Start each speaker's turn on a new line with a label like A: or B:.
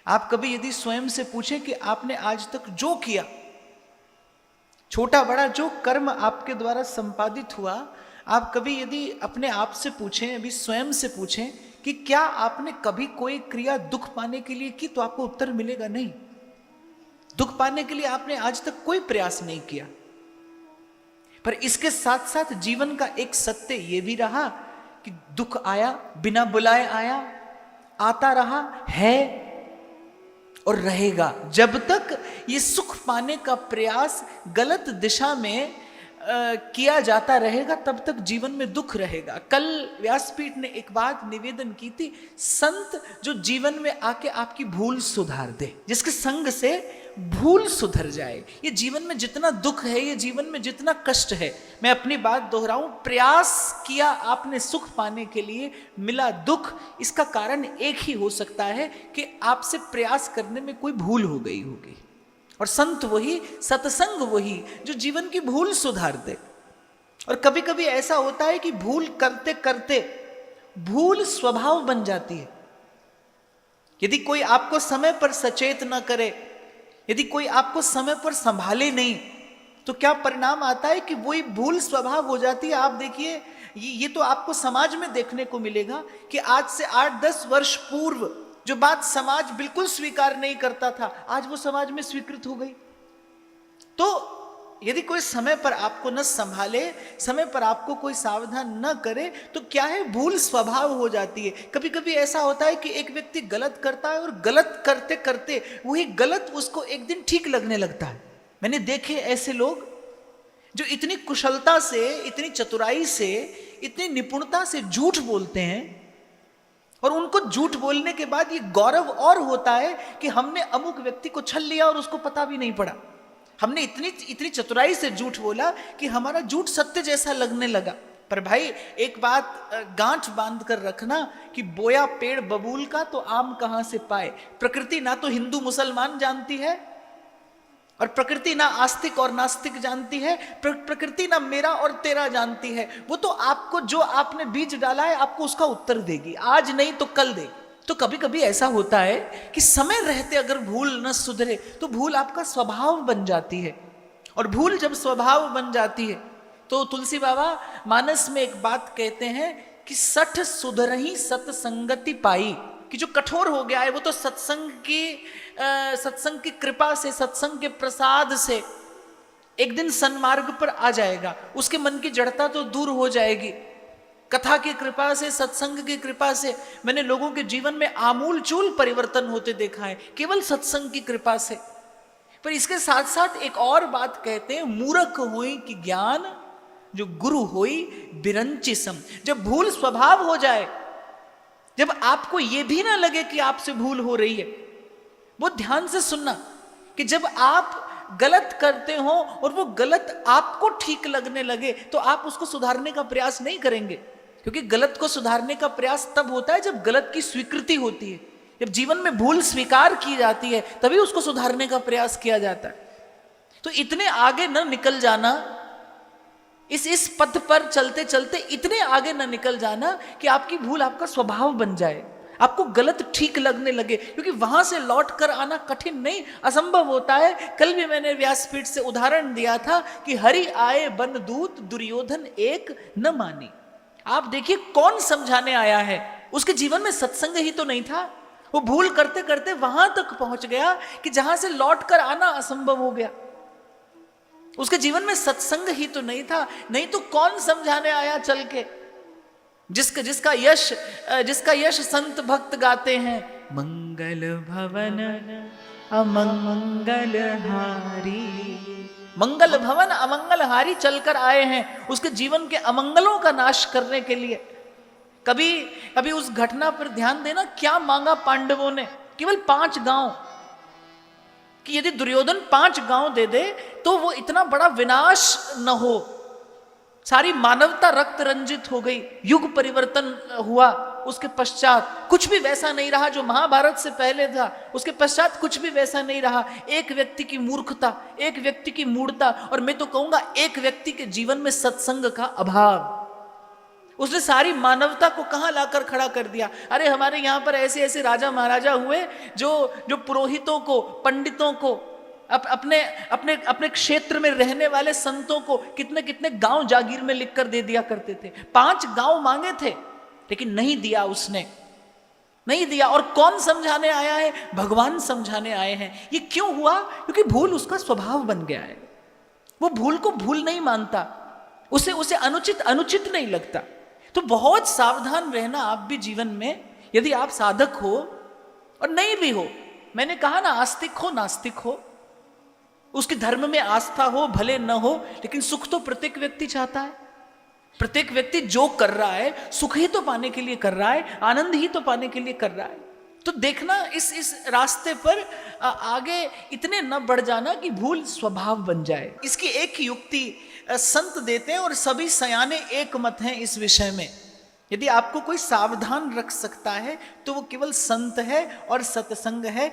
A: आप कभी यदि स्वयं से पूछें कि आपने आज तक जो किया, छोटा बड़ा जो कर्म आपके द्वारा संपादित हुआ, आप कभी यदि अपने आप से पूछें, अभी स्वयं से पूछें कि क्या आपने कभी कोई क्रिया दुख पाने के लिए की, तो आपको उत्तर मिलेगा नहीं। दुख पाने के लिए आपने आज तक कोई प्रयास नहीं किया। पर इसके साथ साथ जीवन का एक सत्य यह भी रहा कि दुख आया, बिना बुलाए आया, आता रहा है और रहेगा। जब तक ये सुख पाने का प्रयास गलत दिशा में किया जाता रहेगा, तब तक जीवन में दुख रहेगा। कल व्यासपीठ ने एक बात निवेदन की थी, संत जो जीवन में आके आपकी भूल सुधार दे, जिसके संग से भूल सुधर जाए। ये जीवन में जितना दुख है, ये जीवन में जितना कष्ट है, मैं अपनी बात दोहराऊं, प्रयास किया आपने सुख पाने के लिए, मिला दुख। इसका कारण एक ही हो सकता है कि आपसे प्रयास करने में कोई भूल हो गई होगी। और संत वही, सत्संग वही जो जीवन की भूल सुधार दे। और कभी कभी ऐसा होता है कि भूल करते करते भूल स्वभाव बन जाती है। यदि कोई आपको समय पर सचेत न करे, यदि कोई आपको समय पर संभाले नहीं, तो क्या परिणाम आता है कि वही भूल स्वभाव हो जाती है। आप देखिए, ये तो आपको समाज में देखने को मिलेगा कि आज से 8-10 वर्ष पूर्व जो बात समाज बिल्कुल स्वीकार नहीं करता था, आज वो समाज में स्वीकृत हो गई। तो यदि कोई समय पर आपको न संभाले, समय पर आपको कोई सावधान न करे, तो क्या है, भूल स्वभाव हो जाती है। कभी कभी ऐसा होता है कि एक व्यक्ति गलत करता है और गलत करते करते वही गलत उसको एक दिन ठीक लगने लगता है। मैंने देखे ऐसे लोग जो इतनी कुशलता से, इतनी चतुराई से, इतनी निपुणता से झूठ बोलते हैं, और उनको झूठ बोलने के बाद ये गौरव और होता है कि हमने अमुक व्यक्ति को छल लिया और उसको पता भी नहीं पड़ा। हमने इतनी चतुराई से झूठ बोला कि हमारा झूठ सत्य जैसा लगने लगा। पर भाई एक बात गांठ बांध कर रखना कि बोया पेड़ बबूल का तो आम कहां से पाए। प्रकृति ना तो हिंदू मुसलमान जानती है, और प्रकृति ना आस्तिक और नास्तिक जानती है, प्रकृति ना मेरा और तेरा जानती है। वो तो आपको, जो आपने बीज डाला है, आपको उसका उत्तर देगी, आज नहीं तो कल देगी। तो कभी कभी ऐसा होता है कि समय रहते अगर भूल न सुधरे तो भूल आपका स्वभाव बन जाती है। और भूल जब स्वभाव बन जाती है तो तुलसी बाबा मानस में एक बात कहते हैं कि सठ सुधरही सत्संगति पाई, कि जो कठोर हो गया है वो तो सत्संग की कृपा से, सत्संग के प्रसाद से एक दिन सन्मार्ग पर आ जाएगा। उसके मन की जड़ता तो दूर हो जाएगी। कथा की कृपा से, सत्संग की कृपा से मैंने लोगों के जीवन में आमूल चूल परिवर्तन होते देखा है, केवल सत्संग की कृपा से। पर इसके साथ साथ एक और बात कहते हैं, मूर्ख होई कि ज्ञान जो गुरु होई बिरंची सम। जब भूल स्वभाव हो जाए, जब आपको यह भी ना लगे कि आपसे भूल हो रही है, वो ध्यान से सुनना कि जब आप गलत करते हो और वो गलत आपको ठीक लगने लगे, तो आप उसको सुधारने का प्रयास नहीं करेंगे। क्योंकि गलत को सुधारने का प्रयास तब होता है जब गलत की स्वीकृति होती है, जब जीवन में भूल स्वीकार की जाती है, तभी उसको सुधारने का प्रयास किया जाता है। तो इतने आगे न निकल जाना, इस पथ पर चलते चलते इतने आगे न निकल जाना कि आपकी भूल आपका स्वभाव बन जाए, आपको गलत ठीक लगने लगे। क्योंकि वहां से लौट कर आना कठिन नहीं, असंभव होता है। कल भी मैंने व्यासपीठ से उदाहरण दिया था कि हरि आए बन दूत दुर्योधन एक न मानी। आप देखिए कौन समझाने आया है, उसके जीवन में सत्संग ही तो नहीं था। वो भूल करते करते वहां तक पहुंच गया कि जहां से लौट कर आना असंभव हो गया। उसके जीवन में सत्संग ही तो नहीं था, नहीं तो कौन समझाने आया चल के। जिसका यश संत भक्त गाते हैं, मंगल भवन अमंगल हारी। मंगल भवन अमंगल हारी चलकर आए हैं उसके जीवन के अमंगलों का नाश करने के लिए। कभी उस घटना पर ध्यान देना, क्या मांगा पांडवों ने, केवल 5 गांव, कि यदि दुर्योधन 5 गांव दे दे तो वो इतना बड़ा विनाश न हो। सारी मानवता रक्त रंजित हो गई, युग परिवर्तन हुआ। उसके पश्चात कुछ भी वैसा नहीं रहा जो महाभारत से पहले था, उसके पश्चात कुछ भी वैसा नहीं रहा। एक व्यक्ति की मूर्खता, एक व्यक्ति की मूढ़ता, और मैं तो कहूंगा एक व्यक्ति के जीवन में सत्संग का अभाव। उसने सारी मानवता को कहां लाकर खड़ा कर दिया। अरे हमारे यहां पर ऐसे ऐसे राजा महाराजा हुए जो जो पुरोहितों को, पंडितों को, अपने अपने अपने क्षेत्र में रहने वाले संतों को कितने कितने गांव जागीर में लिखकर दे दिया करते थे। 5 गांव मांगे थे लेकिन नहीं दिया, उसने नहीं दिया। और कौन समझाने आया है? भगवान समझाने आए हैं। ये क्यों हुआ? क्योंकि भूल उसका स्वभाव बन गया है। वो भूल को भूल नहीं मानता, उसे उसे अनुचित अनुचित नहीं लगता। तो बहुत सावधान रहना आप भी जीवन में, यदि आप साधक हो और नहीं भी हो। मैंने कहा ना, आस्तिक हो नास्तिक हो, उसके धर्म में आस्था हो भले न हो, लेकिन सुख तो प्रत्येक व्यक्ति चाहता है। प्रत्येक व्यक्ति जो कर रहा है सुख ही तो पाने के लिए कर रहा है, आनंद ही तो पाने के लिए कर रहा है। तो देखना इस रास्ते पर आगे इतने न बढ़ जाना कि भूल स्वभाव बन जाए। इसकी एक युक्ति संत देते हैं और सभी सयाने एक मत हैं इस विषय में। यदि आपको कोई सावधान रख सकता है तो वो केवल संत है और सत्संग है।